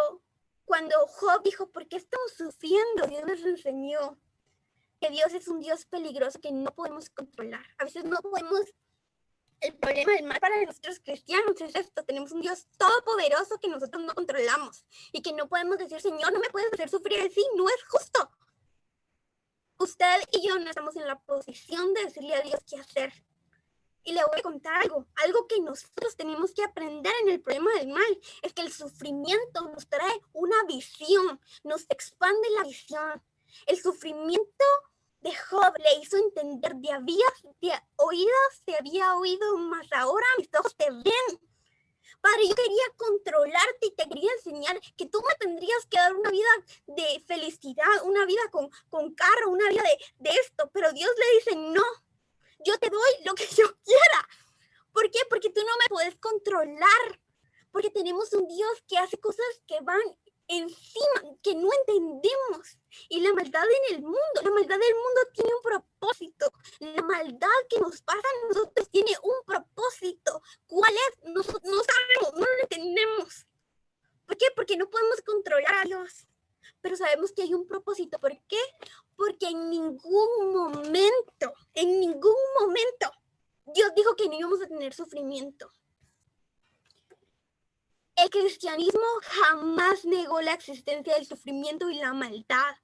Job dijo, ¿por qué estamos sufriendo? Dios nos enseñó que Dios es un Dios peligroso que no podemos controlar. A veces no podemos. El problema del mal para nosotros cristianos es esto. Tenemos un Dios todopoderoso que nosotros no controlamos y que no podemos decir, Señor, no me puedes hacer sufrir así. No es justo. Usted y yo no estamos en la posición de decirle a Dios qué hacer. Y le voy a contar algo que nosotros tenemos que aprender en el problema del mal, es que el sufrimiento nos trae una visión, nos expande la visión. El sufrimiento de Job le hizo entender, te había oído, mas ahora mis ojos te ven. Padre, yo quería controlarte y te quería enseñar que tú me tendrías que dar una vida de felicidad, una vida con carro, una vida de esto, pero Dios le dice, no. Yo te doy lo que yo quiera. ¿Por qué? Porque tú no me puedes controlar. Porque tenemos un Dios que hace cosas que van encima, que no entendemos. Y la maldad en el mundo tiene un propósito. La maldad que nos pasa a nosotros tiene un propósito. ¿Cuál es? No sabemos, no lo entendemos. ¿Por qué? Porque no podemos controlar a Dios. Pero sabemos que hay un propósito. ¿Por qué? Porque en ningún momento, Dios dijo que no íbamos a tener sufrimiento. El cristianismo jamás negó la existencia del sufrimiento y la maldad.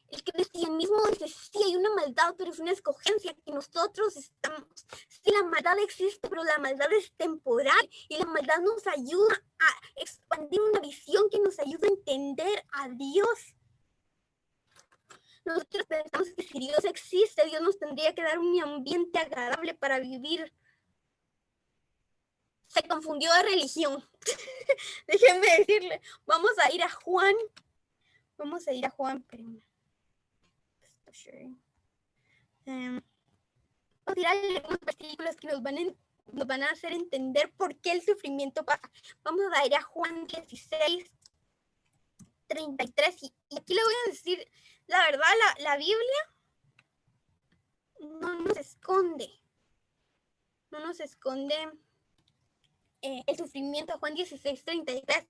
El cristianismo dice, sí, hay una maldad, pero es una escogencia que nosotros estamos. Sí, la maldad existe, pero la maldad es temporal y la maldad nos ayuda a expandir una visión que nos ayuda a entender a Dios. Nosotros pensamos que si Dios existe, Dios nos tendría que dar un ambiente agradable para vivir. Se confundió de religión. Déjenme decirle, vamos a ir a Juan. Vamos a ir a leer unos versículos que nos van a hacer entender por qué el sufrimiento pasa. Vamos a ir a Juan 16, 33. Y aquí le voy a decir, la verdad, la Biblia no nos esconde el sufrimiento. Juan 16, 33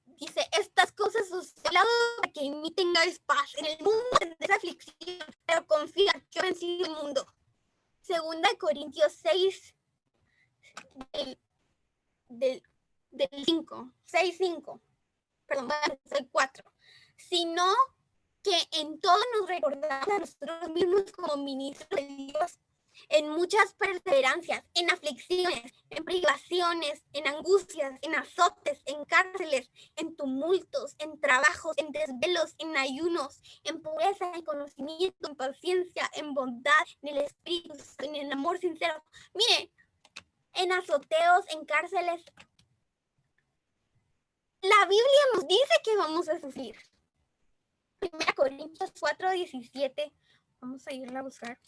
dice, estas cosas os he hablado para que en mí tengáis paz. En el mundo tendréis aflicción, pero confía, yo vencí el mundo. Segunda de Corintios 6, del 5, 6:5. Perdón, 4. Sino que en todo nos recordamos a nosotros mismos como ministros de Dios, en muchas perseverancias, en aflicciones, en privaciones, en angustias, en azotes, en cárceles, en tumultos, en trabajos, en desvelos, en ayunos, en pureza, en conocimiento, en paciencia, en bondad, en el espíritu, en el amor sincero. Mire, en azoteos, en cárceles. La Biblia nos dice que vamos a sufrir. 1 Corintios 4:17. Vamos a irla a buscar.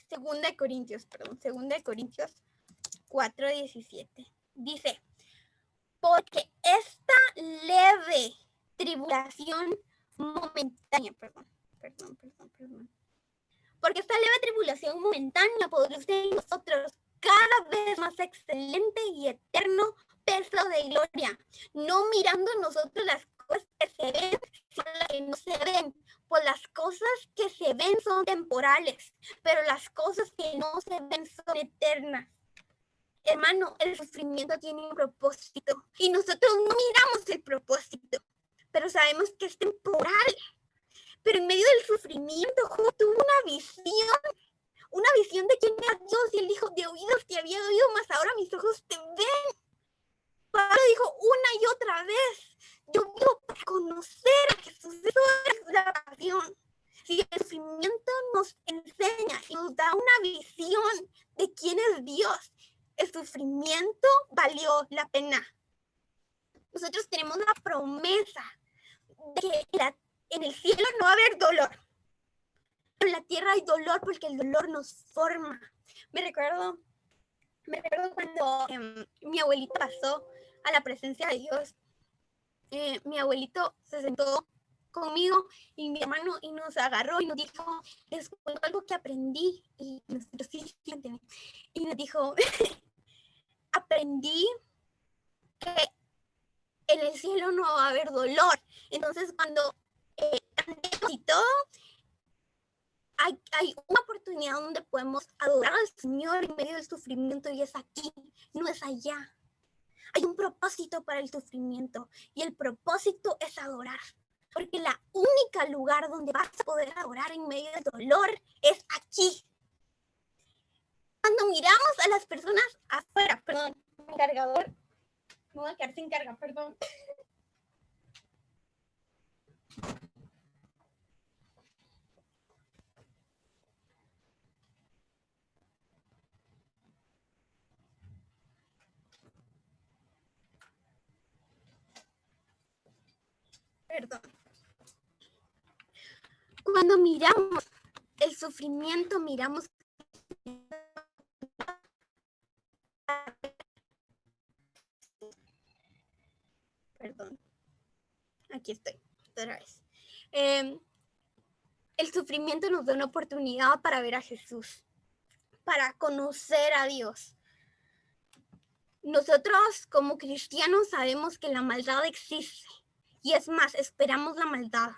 Segunda de Corintios 4:17. Dice, porque esta leve tribulación momentánea, porque esta leve tribulación momentánea produce en nosotros cada vez más excelente y eterno peso de gloria, no mirando nosotros las cosas que se ven, sino las que no se ven, pues las cosas que se ven son temporales, pero las cosas que no se ven son eternas. Hermano, el sufrimiento tiene un propósito y nosotros no miramos el propósito, pero sabemos que es temporal. Pero en medio del sufrimiento, Job tuvo una visión de quién era Dios, y él dijo, de oídos te había oído, mas ahora mis ojos te ven. Pablo dijo una y otra vez, yo vivo para conocer a Jesús. Eso es la pasión. Si el sufrimiento nos enseña y nos da una visión de quién es Dios, el sufrimiento valió la pena. Nosotros tenemos la promesa de que en el cielo no va a haber dolor. En la tierra hay dolor porque el dolor nos forma. Me recuerdo cuando mi abuelito pasó a la presencia de Dios. Mi abuelito se sentó conmigo y mi hermano y nos agarró y nos dijo, les cuento algo que aprendí. Y nosotros sí, y nos dijo, aprendí que en el cielo no va a haber dolor. Entonces cuando andemos y todo, hay una oportunidad donde podemos adorar al Señor en medio del sufrimiento, y es aquí, no es allá. Hay un propósito para el sufrimiento y el propósito es adorar. Porque la única lugar donde vas a poder adorar en medio del dolor es aquí. Cuando miramos a las personas afuera, perdón, mi cargador, me voy a quedar sin carga, perdón. Perdón. Cuando miramos el sufrimiento, miramos perdón. Aquí estoy, otra vez. El sufrimiento nos da una oportunidad para ver a Jesús, para conocer a Dios. Nosotros como cristianos sabemos que la maldad existe, y es más, esperamos la maldad,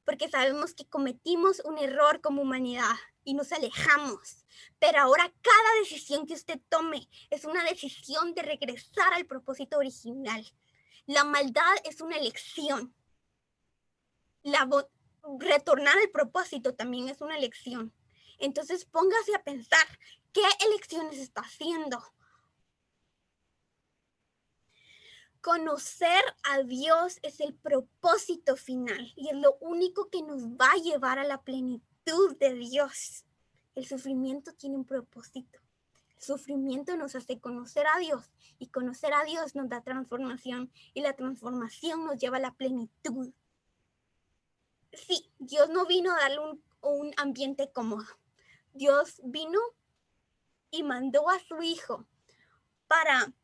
porque sabemos que cometimos un error como humanidad y nos alejamos. Pero ahora cada decisión que usted tome es una decisión de regresar al propósito original. La maldad es una elección. Retornar al propósito también es una elección. Entonces póngase a pensar, ¿qué elecciones está haciendo? Conocer a Dios es el propósito final y es lo único que nos va a llevar a la plenitud de Dios. El sufrimiento tiene un propósito. El sufrimiento nos hace conocer a Dios, y conocer a Dios nos da transformación, y la transformación nos lleva a la plenitud. Sí, Dios no vino a darle un ambiente cómodo. Dios vino y mandó a su Hijo para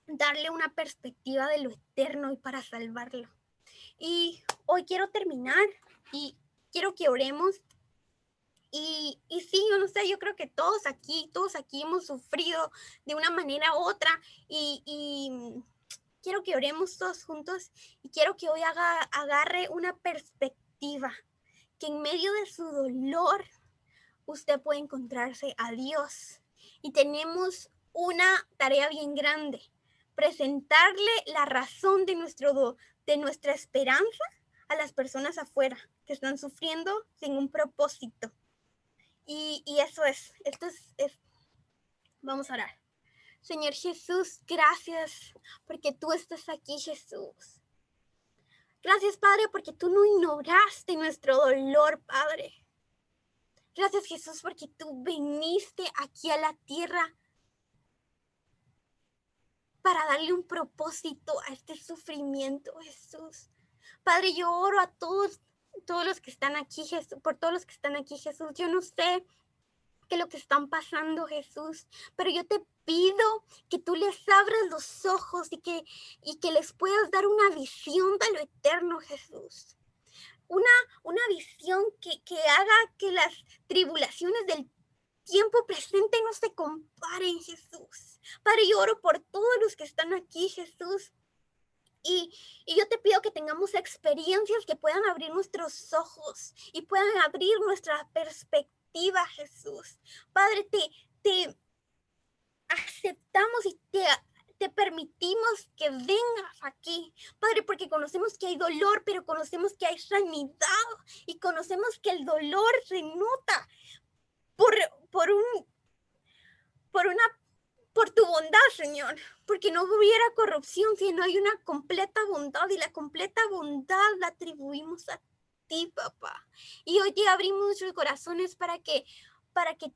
darle una perspectiva de lo eterno y para salvarlo. Y hoy quiero terminar y quiero que oremos. Y sí, yo no sé, yo creo que todos aquí hemos sufrido de una manera u otra, y quiero que oremos todos juntos, y quiero que hoy agarre una perspectiva, que en medio de su dolor usted puede encontrarse a Dios. Y tenemos una tarea bien grande: presentarle la razón de nuestra esperanza a las personas afuera que están sufriendo sin un propósito. Y esto es, vamos a orar. Señor Jesús, gracias porque tú estás aquí, Jesús. Gracias, Padre, porque tú no ignoraste nuestro dolor, Padre. Gracias, Jesús, porque tú viniste aquí a la tierra para darle un propósito a este sufrimiento, Jesús. Padre, yo oro a todos los que están aquí, Jesús, por todos los que están aquí, Jesús. Yo no sé que lo que están pasando, Jesús. Pero yo te pido que tú les abras los ojos y que les puedas dar una visión de lo eterno, Jesús. Una visión que haga que las tribulaciones del tiempo presente no se comparen, Jesús. Padre, yo oro por todos los que están aquí, Jesús. Y yo te pido que tengamos experiencias que puedan abrir nuestros ojos y puedan abrir nuestra perspectiva, Jesús. Padre, te aceptamos y te permitimos que vengas aquí, Padre, porque conocemos que hay dolor, pero conocemos que hay sanidad y conocemos que el dolor se nota por tu bondad, Señor, porque no hubiera corrupción si no hay una completa bondad, y la completa bondad la atribuimos a ti, papá. Y hoy te abrimos nuestros corazones para que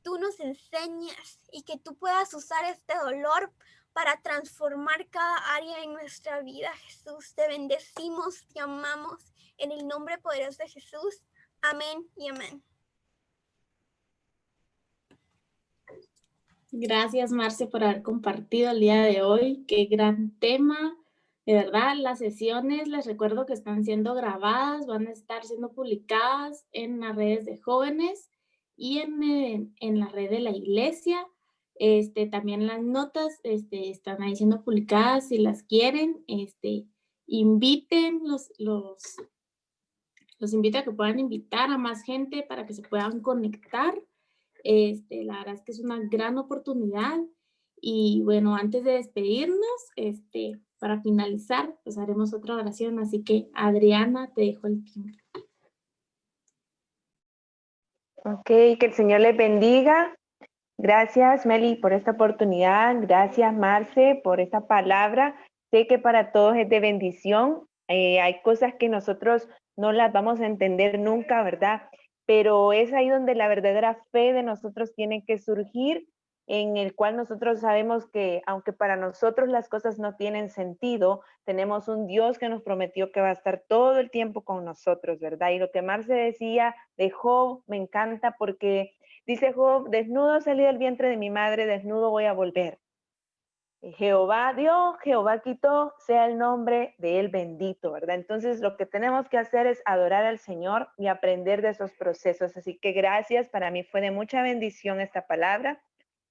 tú nos enseñes y que tú puedas usar este dolor para transformar cada área en nuestra vida, Jesús. Te bendecimos, te amamos, en el nombre poderoso de Jesús. Amén y amén. Gracias, Marce, por haber compartido el día de hoy. Qué gran tema. De verdad, las sesiones, les recuerdo que están siendo grabadas, van a estar siendo publicadas en las redes de jóvenes y en la red de la iglesia. También las notas están ahí siendo publicadas si las quieren. Inviten, los invito a que puedan invitar a más gente para que se puedan conectar. La verdad es que es una gran oportunidad. Y bueno, antes de despedirnos, para finalizar, pues haremos otra oración. Así que, Adriana, te dejo el tiempo. Ok, que el Señor les bendiga. Gracias, Meli, por esta oportunidad. Gracias, Marce, por esta palabra. Sé que para todos es de bendición. Hay cosas que nosotros no las vamos a entender nunca, ¿verdad? Pero es ahí donde la verdadera fe de nosotros tiene que surgir, en el cual nosotros sabemos que aunque para nosotros las cosas no tienen sentido, tenemos un Dios que nos prometió que va a estar todo el tiempo con nosotros, ¿verdad? Y lo que Marce decía de Job me encanta porque dice Job: desnudo salí del vientre de mi madre, desnudo voy a volver. Jehová dio, Jehová quitó, sea el nombre de él bendito, ¿verdad? Entonces lo que tenemos que hacer es adorar al Señor y aprender de esos procesos. Así que gracias, para mí fue de mucha bendición esta palabra,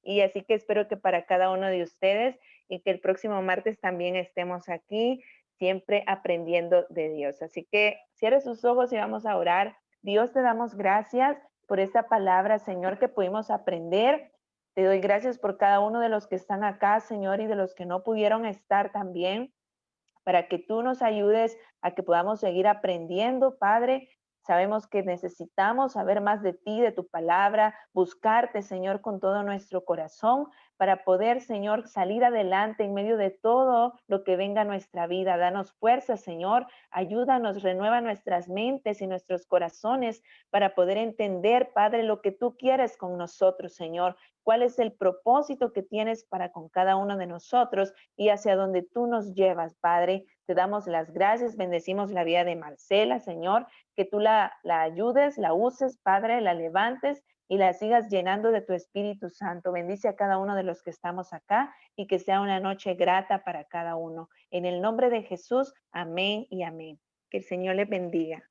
y así que espero que para cada uno de ustedes, y que el próximo martes también estemos aquí, siempre aprendiendo de Dios. Así que cierre sus ojos y vamos a orar. Dios, te damos gracias por esta palabra, Señor, que pudimos aprender. Te doy gracias por cada uno de los que están acá, Señor, y de los que no pudieron estar también, para que tú nos ayudes a que podamos seguir aprendiendo, Padre. Sabemos que necesitamos saber más de ti, de tu palabra, buscarte, Señor, con todo nuestro corazón, para poder, Señor, salir adelante en medio de todo lo que venga a nuestra vida. Danos fuerza, Señor, ayúdanos, renueva nuestras mentes y nuestros corazones para poder entender, Padre, lo que tú quieres con nosotros, Señor. ¿Cuál es el propósito que tienes para con cada uno de nosotros y hacia donde tú nos llevas, Padre? Te damos las gracias, bendecimos la vida de Marcela, Señor, que tú la ayudes, la uses, Padre, la levantes y la sigas llenando de tu Espíritu Santo. Bendice a cada uno de los que estamos acá y que sea una noche grata para cada uno. En el nombre de Jesús, amén y amén. Que el Señor les bendiga.